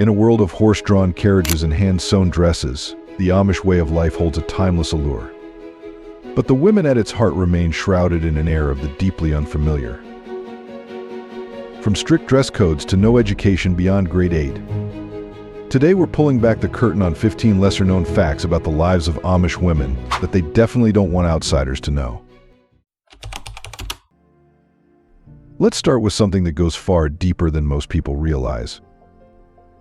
In a world of horse-drawn carriages and hand-sewn dresses, the Amish way of life holds a timeless allure. But the women at its heart remain shrouded in an air of the deeply unfamiliar. From strict dress codes to no education beyond grade 8. Today we're pulling back the curtain on 15 lesser-known facts about the lives of Amish women that they definitely don't want outsiders to know. Let's start with something that goes far deeper than most people realize.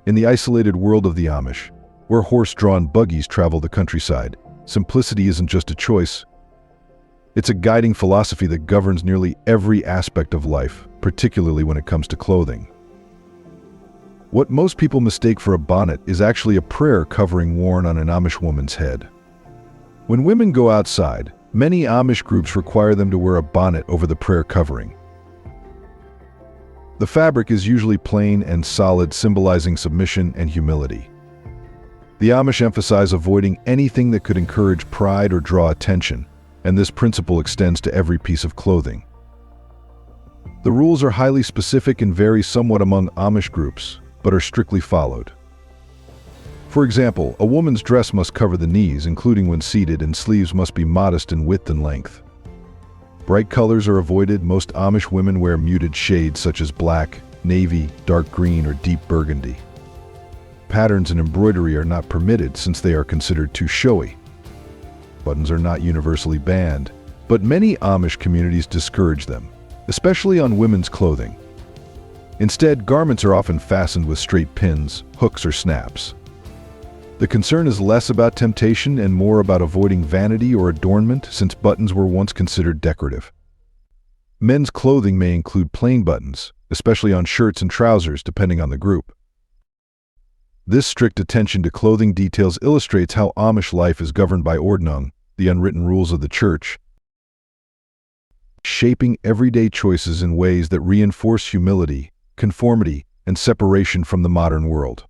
In the isolated world of the Amish, where horse-drawn buggies travel the countryside, simplicity isn't just a choice. It's a guiding philosophy that governs nearly every aspect of life, particularly when it comes to clothing. What most people mistake for a bonnet is actually a prayer covering worn on an Amish woman's head. When women go outside, many Amish groups require them to wear a bonnet over the prayer covering. The fabric is usually plain and solid, symbolizing submission and humility. The Amish emphasize avoiding anything that could encourage pride or draw attention, and this principle extends to every piece of clothing. The rules are highly specific and vary somewhat among Amish groups, but are strictly followed. For example, a woman's dress must cover the knees, including when seated, and sleeves must be modest in width and length. Bright colors are avoided. Most Amish women wear muted shades such as black, navy, dark green, or deep burgundy. Patterns and embroidery are not permitted since they are considered too showy. Buttons are not universally banned, but many Amish communities discourage them, especially on women's clothing. Instead, garments are often fastened with straight pins, hooks, or snaps. The concern is less about temptation and more about avoiding vanity or adornment, since buttons were once considered decorative. Men's clothing may include plain buttons, especially on shirts and trousers, depending on the group. This strict attention to clothing details illustrates how Amish life is governed by Ordnung, the unwritten rules of the church, shaping everyday choices in ways that reinforce humility, conformity, and separation from the modern world.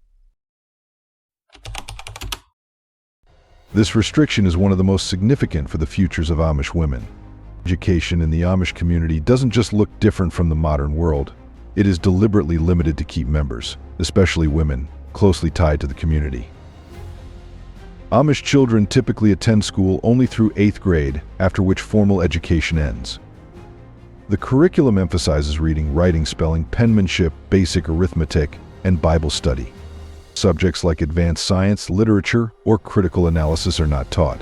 This restriction is one of the most significant for the futures of Amish women. Education in the Amish community doesn't just look different from the modern world. It is deliberately limited to keep members, especially women, closely tied to the community. Amish children typically attend school only through 8th grade, after which formal education ends. The curriculum emphasizes reading, writing, spelling, penmanship, basic arithmetic, and Bible study. Subjects like advanced science, literature, or critical analysis are not taught.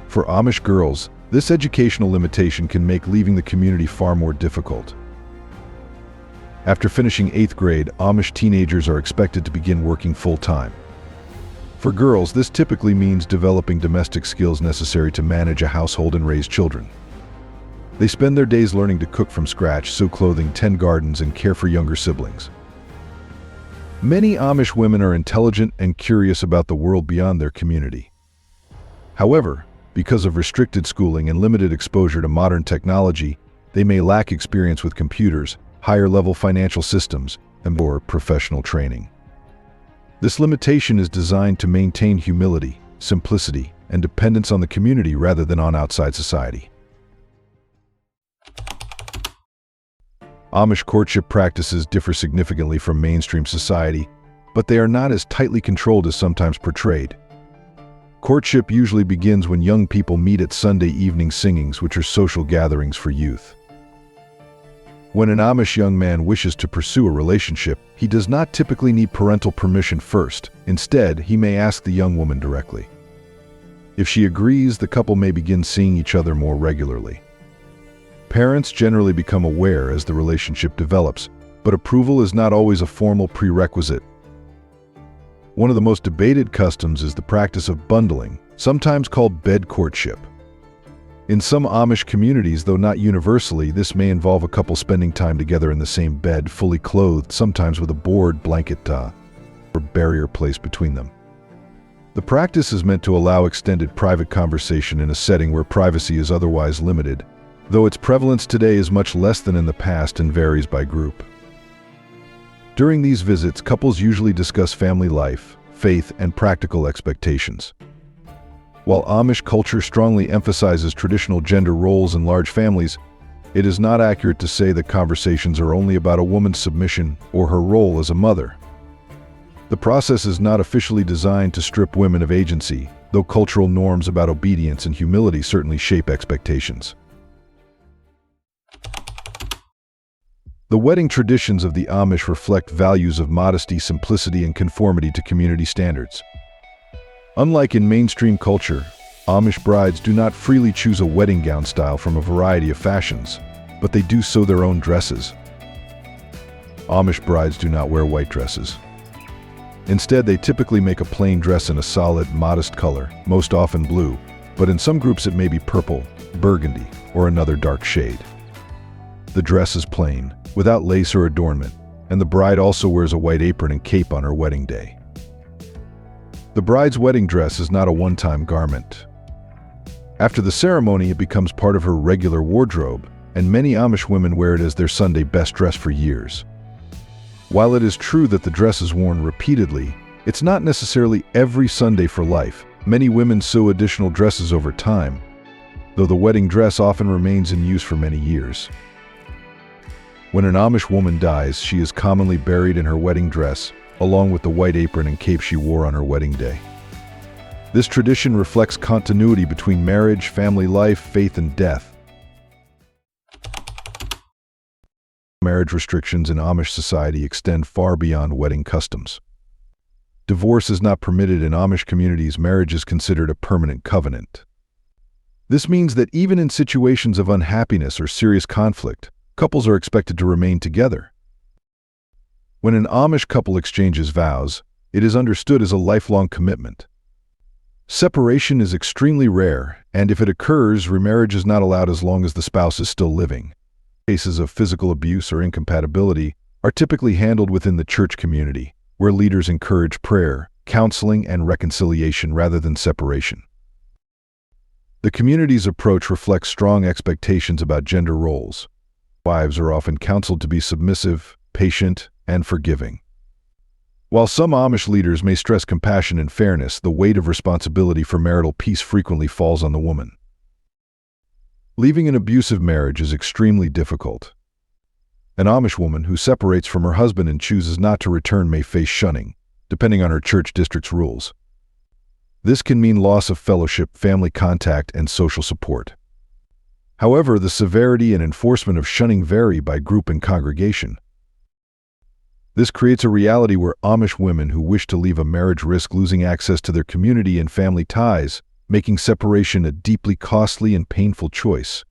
For Amish girls, this educational limitation can make leaving the community far more difficult. After finishing 8th grade, Amish teenagers are expected to begin working full-time. For girls, this typically means developing domestic skills necessary to manage a household and raise children. They spend their days learning to cook from scratch, sew clothing, tend gardens, and care for younger siblings. Many Amish women are intelligent and curious about the world beyond their community. However, because of restricted schooling and limited exposure to modern technology, they may lack experience with computers, higher-level financial systems, and/or professional training. This limitation is designed to maintain humility, simplicity, and dependence on the community rather than on outside society. Amish courtship practices differ significantly from mainstream society, but they are not as tightly controlled as sometimes portrayed. Courtship usually begins when young people meet at Sunday evening singings, which are social gatherings for youth. When an Amish young man wishes to pursue a relationship, he does not typically need parental permission first. Instead, he may ask the young woman directly. If she agrees, the couple may begin seeing each other more regularly. Parents generally become aware as the relationship develops, but approval is not always a formal prerequisite. One of the most debated customs is the practice of bundling, sometimes called bed courtship. In some Amish communities, though not universally, this may involve a couple spending time together in the same bed, fully clothed, sometimes with a board, blanket, or barrier placed between them. The practice is meant to allow extended private conversation in a setting where privacy is otherwise limited, though its prevalence today is much less than in the past and varies by group. During these visits, couples usually discuss family life, faith, and practical expectations. While Amish culture strongly emphasizes traditional gender roles in large families, it is not accurate to say that conversations are only about a woman's submission or her role as a mother. The process is not officially designed to strip women of agency, though cultural norms about obedience and humility certainly shape expectations. The wedding traditions of the Amish reflect values of modesty, simplicity, and conformity to community standards. Unlike in mainstream culture, Amish brides do not freely choose a wedding gown style from a variety of fashions, but they do sew their own dresses. Amish brides do not wear white dresses. Instead, they typically make a plain dress in a solid, modest color, most often blue, but in some groups it may be purple, burgundy, or another dark shade. The dress is plain, without lace or adornment, and the bride also wears a white apron and cape on her wedding day. The bride's wedding dress is not a one-time garment. After the ceremony, it becomes part of her regular wardrobe, and many Amish women wear it as their Sunday best dress for years. While it is true that the dress is worn repeatedly, it's not necessarily every Sunday for life. Many women sew additional dresses over time, though the wedding dress often remains in use for many years. When an Amish woman dies, she is commonly buried in her wedding dress, along with the white apron and cape she wore on her wedding day. This tradition reflects continuity between marriage, family life, faith, and death. Marriage restrictions in Amish society extend far beyond wedding customs. Divorce is not permitted in Amish communities. Marriage is considered a permanent covenant. This means that even in situations of unhappiness or serious conflict, couples are expected to remain together. When an Amish couple exchanges vows, it is understood as a lifelong commitment. Separation is extremely rare, and if it occurs, remarriage is not allowed as long as the spouse is still living. Cases of physical abuse or incompatibility are typically handled within the church community, where leaders encourage prayer, counseling, and reconciliation rather than separation. The community's approach reflects strong expectations about gender roles. Wives are often counseled to be submissive, patient, and forgiving. While some Amish leaders may stress compassion and fairness, the weight of responsibility for marital peace frequently falls on the woman. Leaving an abusive marriage is extremely difficult. An Amish woman who separates from her husband and chooses not to return may face shunning, depending on her church district's rules. This can mean loss of fellowship, family contact, and social support. However, the severity and enforcement of shunning vary by group and congregation. This creates a reality where Amish women who wish to leave a marriage risk losing access to their community and family ties, making separation a deeply costly and painful choice.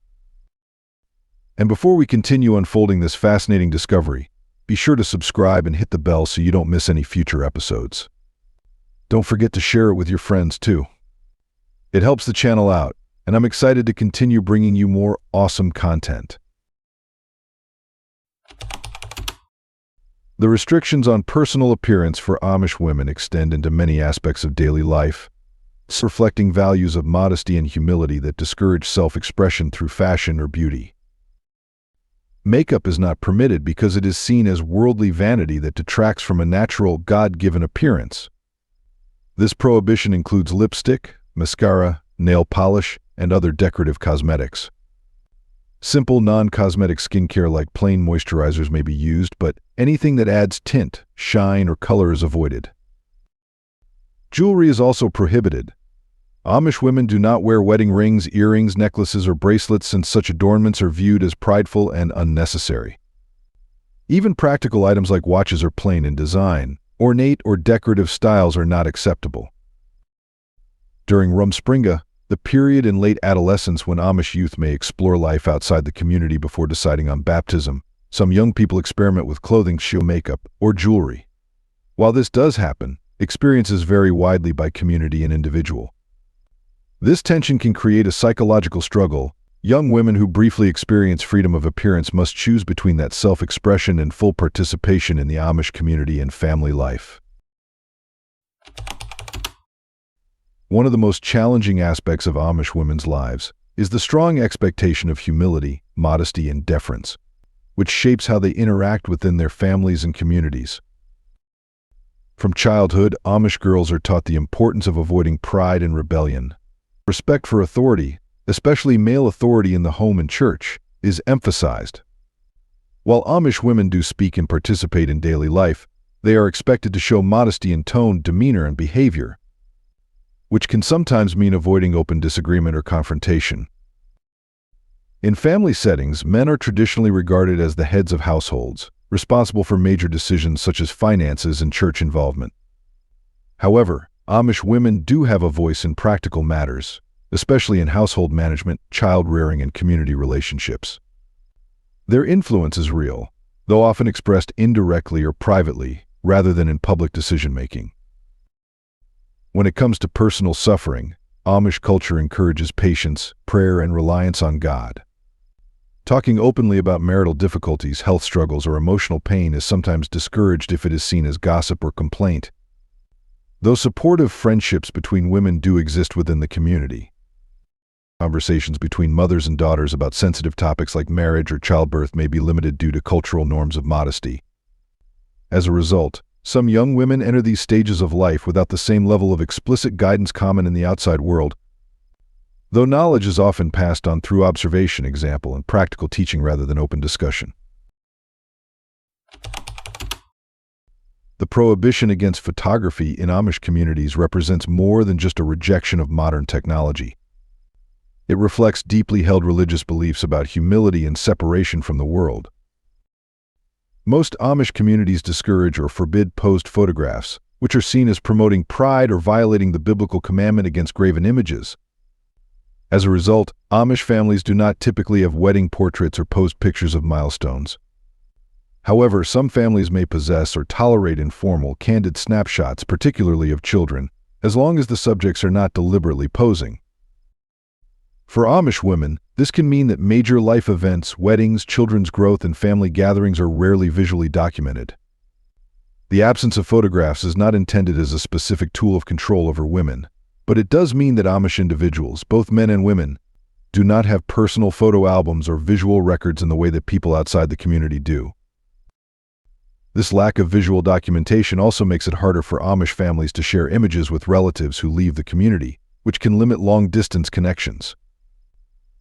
And before we continue unfolding this fascinating discovery, be sure to subscribe and hit the bell so you don't miss any future episodes. Don't forget to share it with your friends too. It helps the channel out, and I'm excited to continue bringing you more awesome content. The restrictions on personal appearance for Amish women extend into many aspects of daily life, reflecting values of modesty and humility that discourage self-expression through fashion or beauty. Makeup is not permitted because it is seen as worldly vanity that detracts from a natural, God-given appearance. This prohibition includes lipstick, mascara, nail polish, and other decorative cosmetics. Simple, non-cosmetic skincare like plain moisturizers may be used, but anything that adds tint, shine, or color is avoided. Jewelry is also prohibited. Amish women do not wear wedding rings, earrings, necklaces, or bracelets since such adornments are viewed as prideful and unnecessary. Even practical items like watches are plain in design. Ornate or decorative styles are not acceptable. During Rumspringa, the period in late adolescence when Amish youth may explore life outside the community before deciding on baptism, some young people experiment with clothing, shoe, makeup, or jewelry. While this does happen, experiences vary widely by community and individual. This tension can create a psychological struggle. Young women who briefly experience freedom of appearance must choose between that self-expression and full participation in the Amish community and family life. One of the most challenging aspects of Amish women's lives is the strong expectation of humility, modesty, and deference, which shapes how they interact within their families and communities. From childhood, Amish girls are taught the importance of avoiding pride and rebellion. Respect for authority, especially male authority in the home and church, is emphasized. While Amish women do speak and participate in daily life, They are expected to show modesty in tone, demeanor, and behavior, which can sometimes mean avoiding open disagreement or confrontation. In family settings, men are traditionally regarded as the heads of households, responsible for major decisions such as finances and church involvement. However, Amish women do have a voice in practical matters, especially in household management, child rearing, and community relationships. Their influence is real, though often expressed indirectly or privately, rather than in public decision-making. When it comes to personal suffering, Amish culture encourages patience, prayer, and reliance on God. Talking openly about marital difficulties, health struggles, or emotional pain is sometimes discouraged if it is seen as gossip or complaint. Though supportive friendships between women do exist within the community, conversations between mothers and daughters about sensitive topics like marriage or childbirth may be limited due to cultural norms of modesty. As a result, some young women enter these stages of life without the same level of explicit guidance common in the outside world, though knowledge is often passed on through observation, example, and practical teaching rather than open discussion. The prohibition against photography in Amish communities represents more than just a rejection of modern technology. It reflects deeply held religious beliefs about humility and separation from the world. Most Amish communities discourage or forbid posed photographs, which are seen as promoting pride or violating the biblical commandment against graven images. As a result, Amish families do not typically have wedding portraits or posed pictures of milestones. However, some families may possess or tolerate informal, candid snapshots, particularly of children, as long as the subjects are not deliberately posing. For Amish women, this can mean that major life events, weddings, children's growth, and family gatherings are rarely visually documented. The absence of photographs is not intended as a specific tool of control over women, but it does mean that Amish individuals, both men and women, do not have personal photo albums or visual records in the way that people outside the community do. This lack of visual documentation also makes it harder for Amish families to share images with relatives who leave the community, which can limit long-distance connections.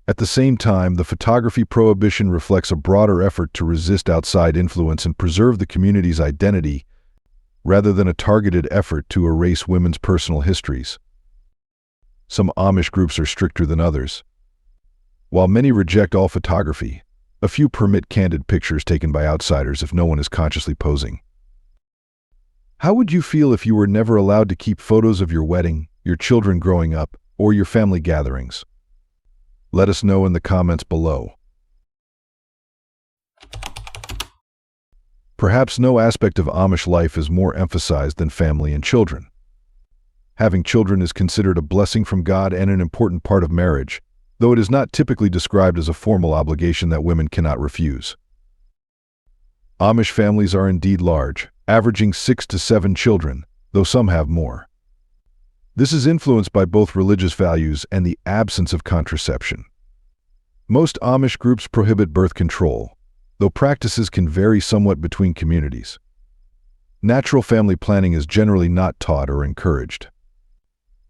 At the same time, the photography prohibition reflects a broader effort to resist outside influence and preserve the community's identity, rather than a targeted effort to erase women's personal histories. Some Amish groups are stricter than others. While many reject all photography, a few permit candid pictures taken by outsiders if no one is consciously posing. How would you feel if you were never allowed to keep photos of your wedding, your children growing up, or your family gatherings? Let us know in the comments below. Perhaps no aspect of Amish life is more emphasized than family and children. Having children is considered a blessing from God and an important part of marriage, though it is not typically described as a formal obligation that women cannot refuse. Amish families are indeed large, averaging 6 to 7 children, though some have more. This is influenced by both religious values and the absence of contraception. Most Amish groups prohibit birth control, though practices can vary somewhat between communities. Natural family planning is generally not taught or encouraged.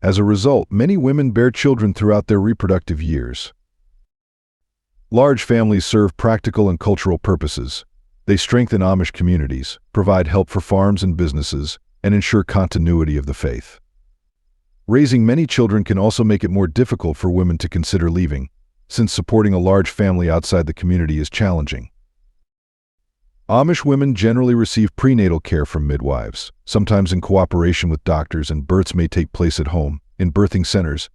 As a result, many women bear children throughout their reproductive years. Large families serve practical and cultural purposes. They strengthen Amish communities, provide help for farms and businesses, and ensure continuity of the faith. Raising many children can also make it more difficult for women to consider leaving, since supporting a large family outside the community is challenging. Amish women generally receive prenatal care from midwives, sometimes in cooperation with doctors, and births may take place at home, in birthing centers,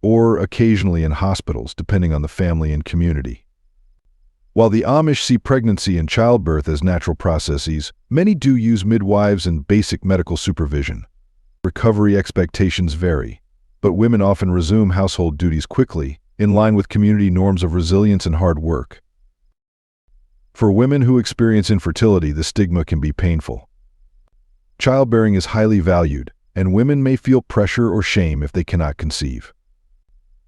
or occasionally in hospitals, depending on the family and community. While the Amish see pregnancy and childbirth as natural processes, many do use midwives and basic medical supervision. Recovery expectations vary, but women often resume household duties quickly, in line with community norms of resilience and hard work. For women who experience infertility, the stigma can be painful. Childbearing is highly valued, and women may feel pressure or shame if they cannot conceive.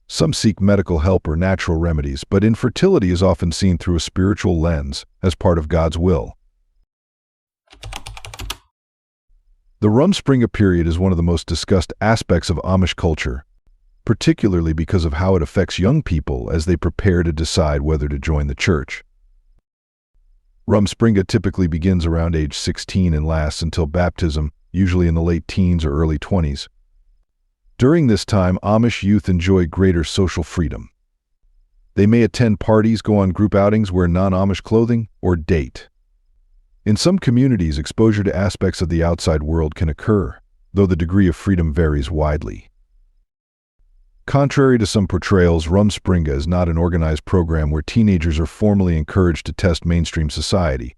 Some seek medical help or natural remedies, but infertility is often seen through a spiritual lens, as part of God's will. The Rumspringa period is one of the most discussed aspects of Amish culture, particularly because of how it affects young people as they prepare to decide whether to join the church. Rumspringa typically begins around age 16 and lasts until baptism, usually in the late teens or early 20s. During this time, Amish youth enjoy greater social freedom. They may attend parties, go on group outings, wear non-Amish clothing, or date. In some communities, exposure to aspects of the outside world can occur, though the degree of freedom varies widely. Contrary to some portrayals, Rumspringa is not an organized program where teenagers are formally encouraged to test mainstream society.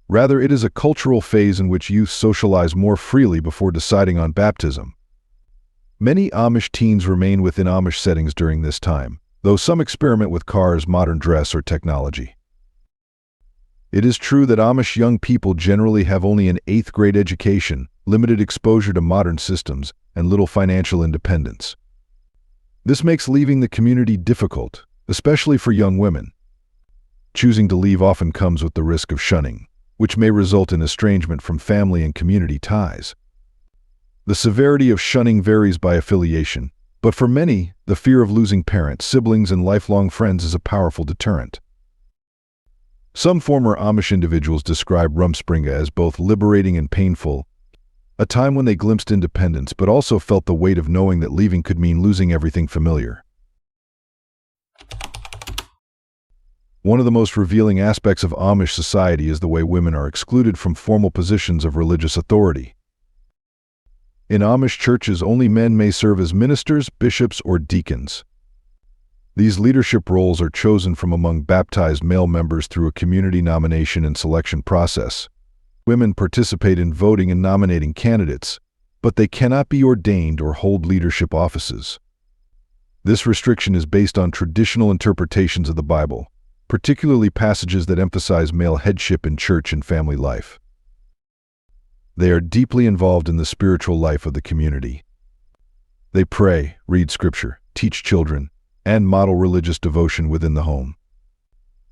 Rather, it is a cultural phase in which youth socialize more freely before deciding on baptism. Many Amish teens remain within Amish settings during this time, though some experiment with cars, modern dress, or technology. It is true that Amish young people generally have only an 8th grade education, limited exposure to modern systems, and little financial independence. This makes leaving the community difficult, especially for young women. Choosing to leave often comes with the risk of shunning, which may result in estrangement from family and community ties. The severity of shunning varies by affiliation, but for many, the fear of losing parents, siblings, and lifelong friends is a powerful deterrent. Some former Amish individuals describe Rumspringa as both liberating and painful, a time when they glimpsed independence but also felt the weight of knowing that leaving could mean losing everything familiar. One of the most revealing aspects of Amish society is the way women are excluded from formal positions of religious authority. In Amish churches, only men may serve as ministers, bishops, or deacons. These leadership roles are chosen from among baptized male members through a community nomination and selection process. Women participate in voting and nominating candidates, but they cannot be ordained or hold leadership offices. This restriction is based on traditional interpretations of the Bible, particularly passages that emphasize male headship in church and family life. They are deeply involved in the spiritual life of the community. They pray, read scripture, teach children, and model religious devotion within the home.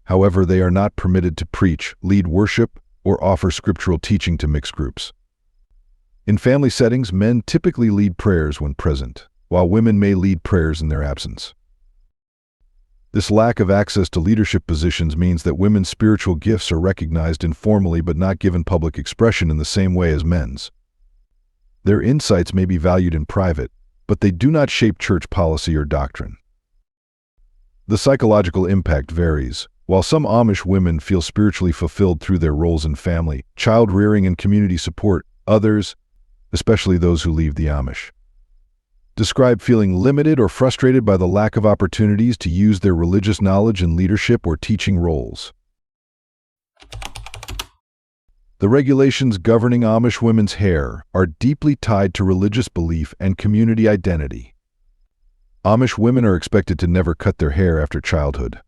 However, they are not permitted to preach, lead worship, or offer scriptural teaching to mixed groups. In family settings, men typically lead prayers when present, while women may lead prayers in their absence. This lack of access to leadership positions means that women's spiritual gifts are recognized informally but not given public expression in the same way as men's. Their insights may be valued in private, but they do not shape church policy or doctrine. The psychological impact varies. While some Amish women feel spiritually fulfilled through their roles in family, child rearing, and community support, others, especially those who leave the Amish, describe feeling limited or frustrated by the lack of opportunities to use their religious knowledge in leadership or teaching roles. The regulations governing Amish women's hair are deeply tied to religious belief and community identity. Amish women are expected to never cut their hair after childhood.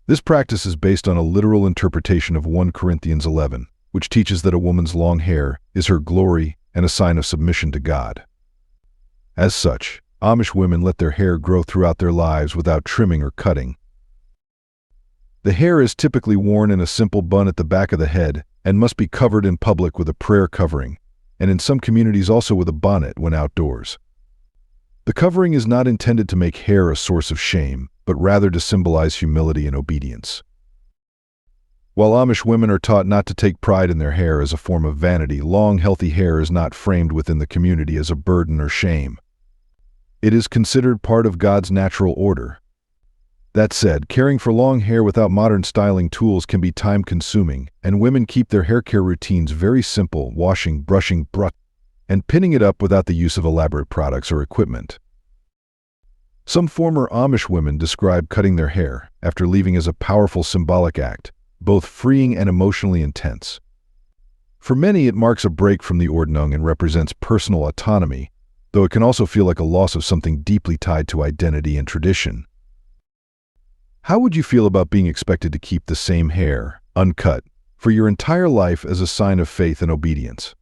This practice is based on a literal interpretation of 1 Corinthians 11, which teaches that a woman's long hair is her glory and a sign of submission to God. As such, Amish women let their hair grow throughout their lives without trimming or cutting. The hair is typically worn in a simple bun at the back of the head and must be covered in public with a prayer covering, and in some communities also with a bonnet when outdoors. The covering is not intended to make hair a source of shame, but rather to symbolize humility and obedience. While Amish women are taught not to take pride in their hair as a form of vanity, long, healthy hair is not framed within the community as a burden or shame. It is considered part of God's natural order. That said, caring for long hair without modern styling tools can be time-consuming, and women keep their hair care routines very simple, washing, brushing, and pinning it up without the use of elaborate products or equipment. Some former Amish women describe cutting their hair after leaving as a powerful symbolic act, both freeing and emotionally intense. For many, it marks a break from the ordnung and represents personal autonomy, though it can also feel like a loss of something deeply tied to identity and tradition. How would you feel about being expected to keep the same hair, uncut, for your entire life as a sign of faith and obedience?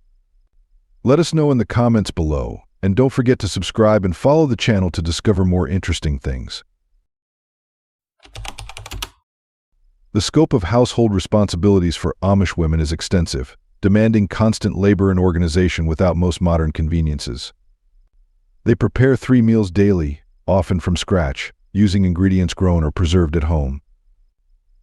Let us know in the comments below, and don't forget to subscribe and follow the channel to discover more interesting things. The scope of household responsibilities for Amish women is extensive, demanding constant labor and organization without most modern conveniences. They prepare 3 meals daily, often from scratch, using ingredients grown or preserved at home.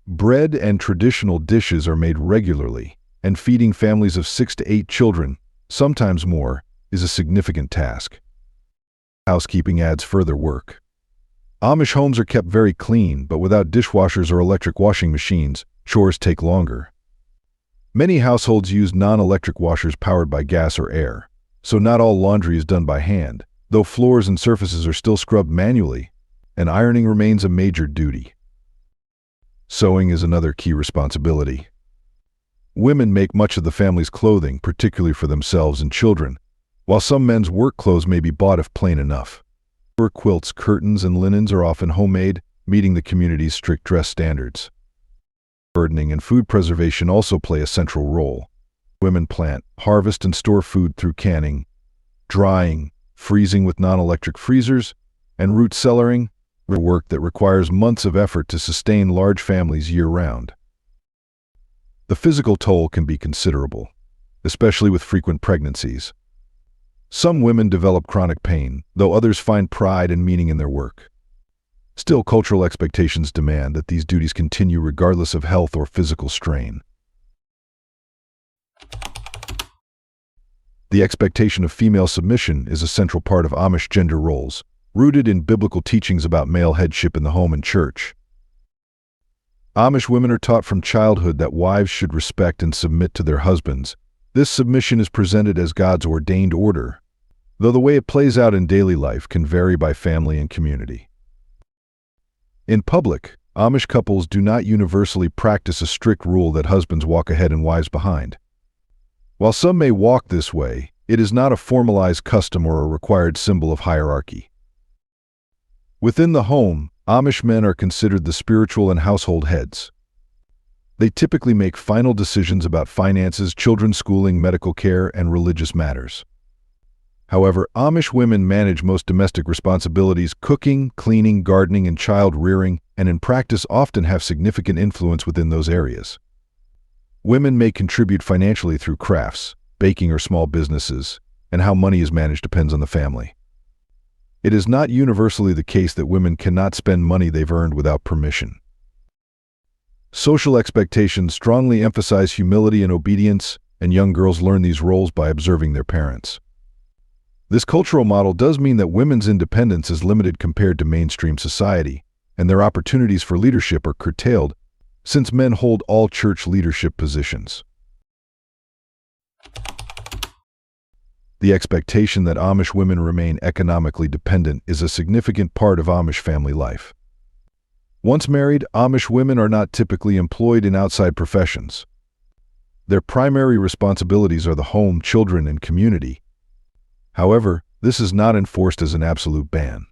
Bread and traditional dishes are made regularly, and feeding families of 6 to 8 children, sometimes more, is a significant task. Housekeeping adds further work. Amish homes are kept very clean, but without dishwashers or electric washing machines, chores take longer. Many households use non-electric washers powered by gas or air, so not all laundry is done by hand, though floors and surfaces are still scrubbed manually, and ironing remains a major duty. Sewing is another key responsibility. Women make much of the family's clothing, particularly for themselves and children, while some men's work clothes may be bought if plain enough. Quilts, curtains, and linens are often homemade, meeting the community's strict dress standards. Gardening and food preservation also play a central role. Women plant, harvest, and store food through canning, drying, freezing with non-electric freezers, and root cellaring, work that requires months of effort to sustain large families year-round. The physical toll can be considerable, especially with frequent pregnancies. Some women develop chronic pain, though others find pride and meaning in their work. Still, cultural expectations demand that these duties continue regardless of health or physical strain. The expectation of female submission is a central part of Amish gender roles, rooted in biblical teachings about male headship in the home and church. Amish women are taught from childhood that wives should respect and submit to their husbands. This submission is presented as God's ordained order, though the way it plays out in daily life can vary by family and community. In public, Amish couples do not universally practice a strict rule that husbands walk ahead and wives behind. While some may walk this way, it is not a formalized custom or a required symbol of hierarchy. Within the home, Amish men are considered the spiritual and household heads. They typically make final decisions about finances, children's schooling, medical care, and religious matters. However, Amish women manage most domestic responsibilities: cooking, cleaning, gardening, and child rearing, and in practice often have significant influence within those areas. Women may contribute financially through crafts, baking, or small businesses, and how money is managed depends on the family. It is not universally the case that women cannot spend money they've earned without permission. Social expectations strongly emphasize humility and obedience, and young girls learn these roles by observing their parents. This cultural model does mean that women's independence is limited compared to mainstream society, and their opportunities for leadership are curtailed, since men hold all church leadership positions. The expectation that Amish women remain economically dependent is a significant part of Amish family life. Once married, Amish women are not typically employed in outside professions. Their primary responsibilities are the home, children, and community. However, this is not enforced as an absolute ban.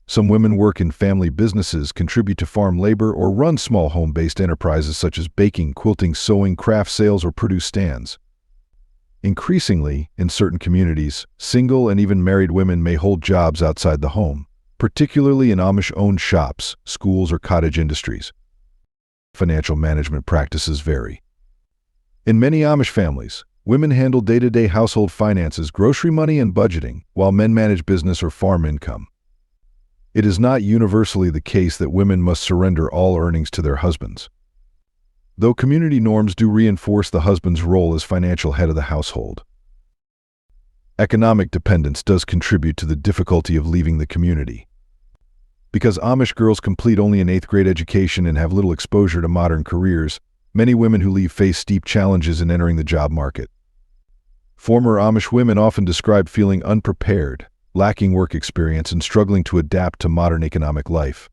Some women work in family businesses, contribute to farm labor, or run small home-based enterprises such as baking, quilting, sewing, craft sales, or produce stands. Increasingly, in certain communities, single and even married women may hold jobs outside the home, particularly in Amish-owned shops, schools, or cottage industries. Financial management practices vary. In many Amish families, women handle day-to-day household finances, grocery money, and budgeting, while men manage business or farm income. It is not universally the case that women must surrender all earnings to their husbands, though community norms do reinforce the husband's role as financial head of the household. Economic dependence does contribute to the difficulty of leaving the community. Because Amish girls complete only an 8th grade education and have little exposure to modern careers, many women who leave face steep challenges in entering the job market. Former Amish women often describe feeling unprepared, lacking work experience, and struggling to adapt to modern economic life.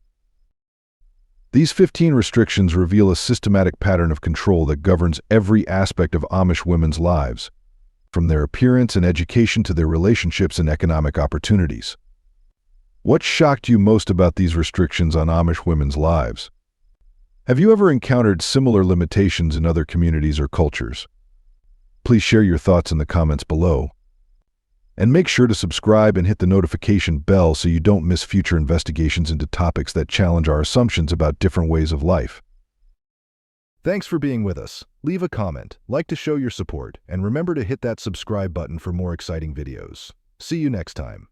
These 15 restrictions reveal a systematic pattern of control that governs every aspect of Amish women's lives, from their appearance and education to their relationships and economic opportunities. What shocked you most about these restrictions on Amish women's lives? Have you ever encountered similar limitations in other communities or cultures? Please share your thoughts in the comments below. And make sure to subscribe and hit the notification bell so you don't miss future investigations into topics that challenge our assumptions about different ways of life. Thanks for being with us. Leave a comment, like to show your support, and remember to hit that subscribe button for more exciting videos. See you next time.